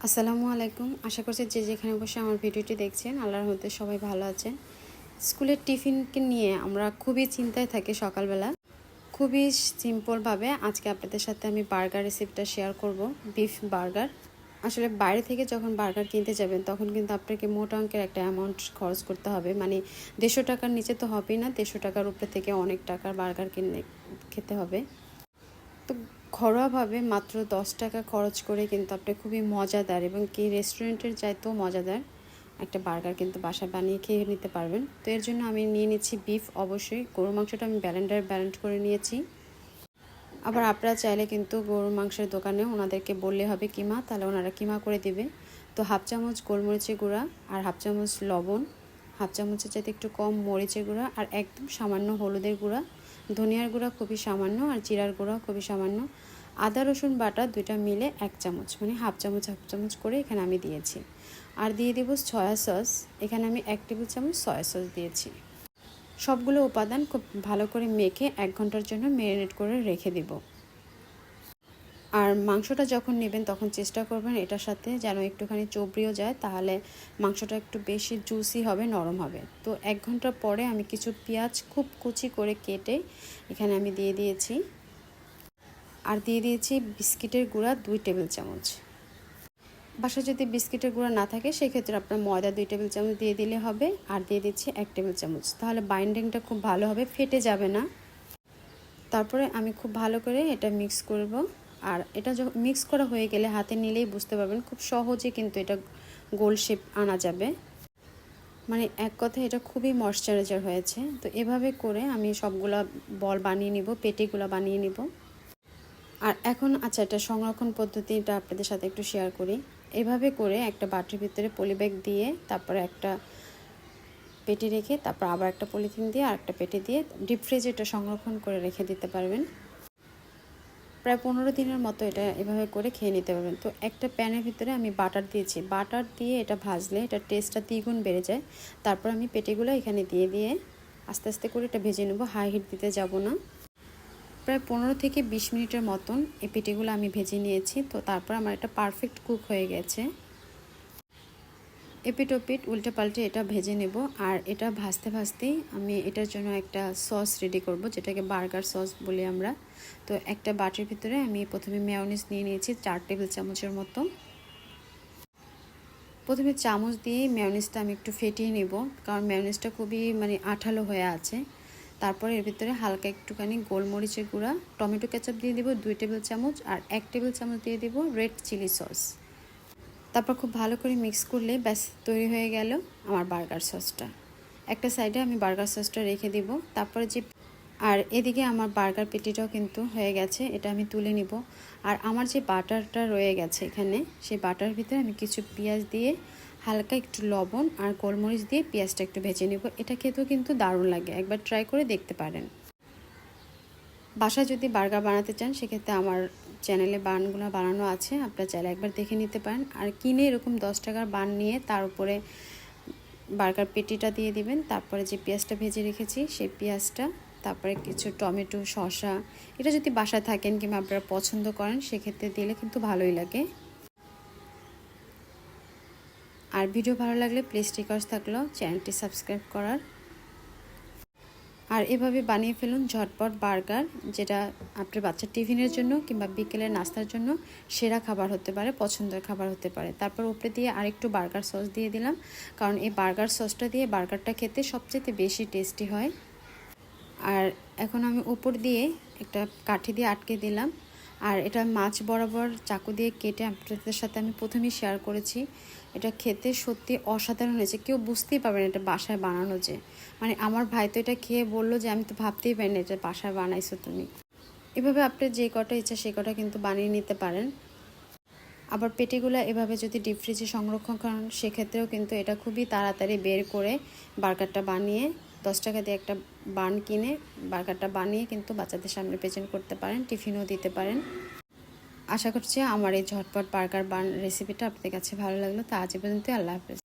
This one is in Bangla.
আসসালামু আলাইকুম। আশা করছি যে যেখানে বসে আমার ভিডিওটি দেখছেন আল্লাহর মধ্যে সবাই ভালো আছেন। স্কুলের টিফিনকে নিয়ে আমরা খুবই চিন্তায় থাকি সকালবেলা। খুবই সিম্পলভাবে আজকে আপনাদের সাথে আমি বার্গার রেসিপিটা শেয়ার করব, বিফ বার্গার। আসলে বাইরে থেকে যখন বার্গার কিনতে যাবেন তখন কিন্তু আপনাকে মোটা অঙ্কের একটা অ্যামাউন্ট খরচ করতে হবে, মানে 150 টাকার নিচে তো হবেই না, 150 টাকার উপরে থেকে অনেক টাকার বার্গার কিনে খেতে হবে। তো ঘরোয়াভাবে মাত্র 10 টাকা খরচ করে কিন্তু আপনি খুবই মজাদার এবং কি রেস্টুরেন্টের চাইতেও মজাদার একটা বার্গার কিন্তু বাসায় বানিয়ে খেয়ে নিতে পারবেন। তো এর জন্য আমি নিয়ে নিচ্ছি বিফ, অবশ্যই গরুর মাংসটা আমি ব্লেন্ড করে নিয়েছি। আবার আপনারা চাইলে কিন্তু গরুর মাংসের দোকানে ওনাদেরকে বললে হবে কিমা, তাহলে ওনারা কিমা করে দিবে। তো হাফ চামচ গোলমরিচের গুঁড়া আর হাফ চামচ লবণ, হাফ চামচের চাইতে একটু কম মরিচের গুঁড়া আর একদম সামান্য হলুদের গুঁড়া, ধনিয়ার গুঁড়া খুবই সামান্য আর জিরার গুঁড়া খুবই সামান্য, আদা রসুন বাটা দুইটা মিলে 1 চামচ, মানে হাফ চামচ করে এখানে আমি দিয়েছি। আর দিয়ে দেব সয়া সস, এখানে আমি 1 টেবিল চামচ সয়া সস দিয়েছি। সবগুলো উপাদান খুব ভালো করে মেখে 1 ঘন্টার জন্য ম্যারিনেট করে রেখে দিব। আর মাংসটা যখন নেবেন তখন চেষ্টা করবেন এটার সাথে যেন একটুখানি চবড়িও যায়, তাহলে মাংসটা একটু বেশি জুসি হবে, নরম হবে। তো 1 ঘন্টা পরে আমি কিছু পেঁয়াজ খুব কুচি করে কেটে এখানে আমি দিয়ে দিয়েছি। আর দিয়ে দিয়েছি বিস্কিটের গুঁড়া 2 টেবিল চামচ। বাসায় যদি বিস্কিটের গুঁড়া না থাকে সেক্ষেত্রে আপনার ময়দা 2 টেবিল চামচ দিয়ে দিলে হবে। আর দিয়ে দিচ্ছি 1 টেবিল চামচ, তাহলে বাইন্ডিংটা খুব ভালো হবে, ফেটে যাবে না। তারপরে আমি খুব ভালো করে এটা মিক্স করব। আর এটা যখন মিক্স করা হয়ে গেলে হাতে নিলেই বুঝতে পারবেন খুব সহজে কিন্তু এটা গোল শেপ আনা যাবে, মানে এক কথায় এটা খুবই ময়শ্চারাইজার হয়েছে। তো এভাবে করে আমি সবগুলা বল বানিয়ে নিব, পেটিগুলো বানিয়ে নিব। আর এখন আচ্ছা, এটা সংরক্ষণ পদ্ধতিটা আপনাদের সাথে একটু শেয়ার করি। এভাবে করে একটা বাটির ভিতরে পলিব্যাগ দিয়ে তারপরে একটা পেটি রেখে তারপর আবার একটা পলিথিন দিয়ে আর একটা পেটি দিয়ে ডিপ ফ্রিজে এটা সংরক্ষণ করে রেখে দিতে পারবেন। প্রায় 15 দিনের মতো এটা এভাবে করে খেয়ে নিতে পারবেন। তো একটা প্যানের ভিতরে আমি বাটার দিয়েছি, বাটার দিয়ে এটা ভাজলে এটা টেস্টটা দ্বিগুণ বেড়ে যায়। তারপর আমি পেটিগুলো এখানে দিয়ে আস্তে আস্তে করে এটা ভেজে নেব, হাই হিট দিতে যাব না। প্রায় 15 থেকে 20 মিনিটের মতন এই পেটিগুলো আমি ভেজে নিয়েছি। তো তারপর আমার এটা পারফেক্ট কুক হয়ে গেছে। এপিট ওপিট উল্টে পাল্টে এটা ভেজে নেব। আর এটা ভাজতে ভাজতেই আমি এটার জন্য একটা সস রেডি করব, যেটাকে বার্গার সস বলি আমরা। তো একটা বাটির ভিতরে আমি প্রথমে মেয়োনিজ নিয়ে নিয়েছি 4 টেবিল চামচের মতো। প্রথমে চামচ দিয়ে মেয়োনিজটা আমি একটু ফেটিয়ে নেব, কারণ মেয়োনিজটা খুবই আঠালো হয়ে আছে। তারপর এর ভিতরে হালকা একটুখানি গোলমরিচের গুঁড়া, টমেটো কেচাপ দিয়ে দেব 2 টেবিল চামচ আর 1 টেবিল চামচ দিয়ে দেব রেড চিলি সস। তারপর খুব ভালো করে মিক্স করলে ব্যাস তৈরি হয়ে গেল আমার বার্গার সসটা। একটা সাইডে আমি বার্গার সসটা রেখে দিব। তারপরে আর এদিকে আমার বার্গার পেটিটাও কিন্তু হয়ে গেছে, এটা আমি তুলে নিব। আর আমার যে বাটারটা রয়ে গেছে এখানে, সেই বাটার ভিতরে আমি কিছু পেঁয়াজ দিয়ে হালকা একটু লবণ আর গোলমরিচ দিয়ে পেঁয়াজটা একটু ভেজে নেব। এটা খেতেও কিন্তু দারুণ লাগে, একবার ট্রাই করে দেখতে পারেন। বাসায় যদি বার্গার বানাতে চান সেক্ষেত্রে আমার চ্যানেলে বানগুলো বানানো আছে, আপনারা চাইলে একবার দেখে নিতে পারেন। আর কিনে এরকম 10 টাকার বান নিয়ে তার উপরে বার্গার পেটিটা দিয়ে দিবেন। তারপরে যে পেঁয়াজটা ভেজে রেখেছি সেই পেঁয়াজটা, তারপরে কিছু টমেটো, শসা, এটা যদি বাসায় থাকেন কিংবা আপনারা পছন্দ করেন সেক্ষেত্রে দিলে কিন্তু ভালোই লাগে। আর ভিডিও ভালো লাগলে প্লিজ রিকোয়েস্ট থাকলো চ্যানেলটি সাবস্ক্রাইব করার। আর এভাবে বানিয়ে ফেলুন ঝটপট বার্গার, যেটা আপনার বাচ্চার টিফিনের জন্য কিংবা বিকেলের নাস্তার জন্য সেরা খাবার হতে পারে, পছন্দের খাবার হতে পারে। তারপর উপরে দিয়ে আরেকটু বার্গার সস দিয়ে দিলাম, কারণ এই বার্গার সসটা দিয়ে বার্গারটা খেতে সবচেয়ে বেশি টেস্টি হয়। আর এখন আমি উপর দিয়ে একটা কাঠি দিয়ে আটকে দিলাম। আর এটা মাছ বরাবর চাকু দিয়ে কেটে আপনাদের সাথে আমি প্রথমেই শেয়ার করেছি। এটা খেতে সত্যি অসাধারণ হয়েছে, কেউ বুঝতেই পারবে না এটা বাসায় বানানো। যে আমার ভাই তো এটা খেয়ে বললো যে আমি তো ভাবতেই পারি না এটা বাসায় বানাইছো তুমি। এভাবে আপনি যে কটা ইচ্ছা সে কটা কিন্তু বানিয়ে নিতে পারেন। আবার পেটিগুলো এভাবে যদি ডিপ ফ্রিজে সংরক্ষণ করেন সেক্ষেত্রেও কিন্তু এটা খুবই তাড়াতাড়ি বের করে বার্গারটা বানিয়ে 10 টাকা দিয়ে একটা বান কিনে বার্গারটা বানিয়ে কিন্তু বাচ্চাদের সামনে প্রেজেন্ট করতে পারেন, টিফিনও দিতে পারেন। আশা করছি আমার এই ঝটপট বার্গার বান রেসিপিটা আপনাদের কাছে ভালো লাগলো। তা আজ পর্যন্ত, আল্লাহ হাফেজ।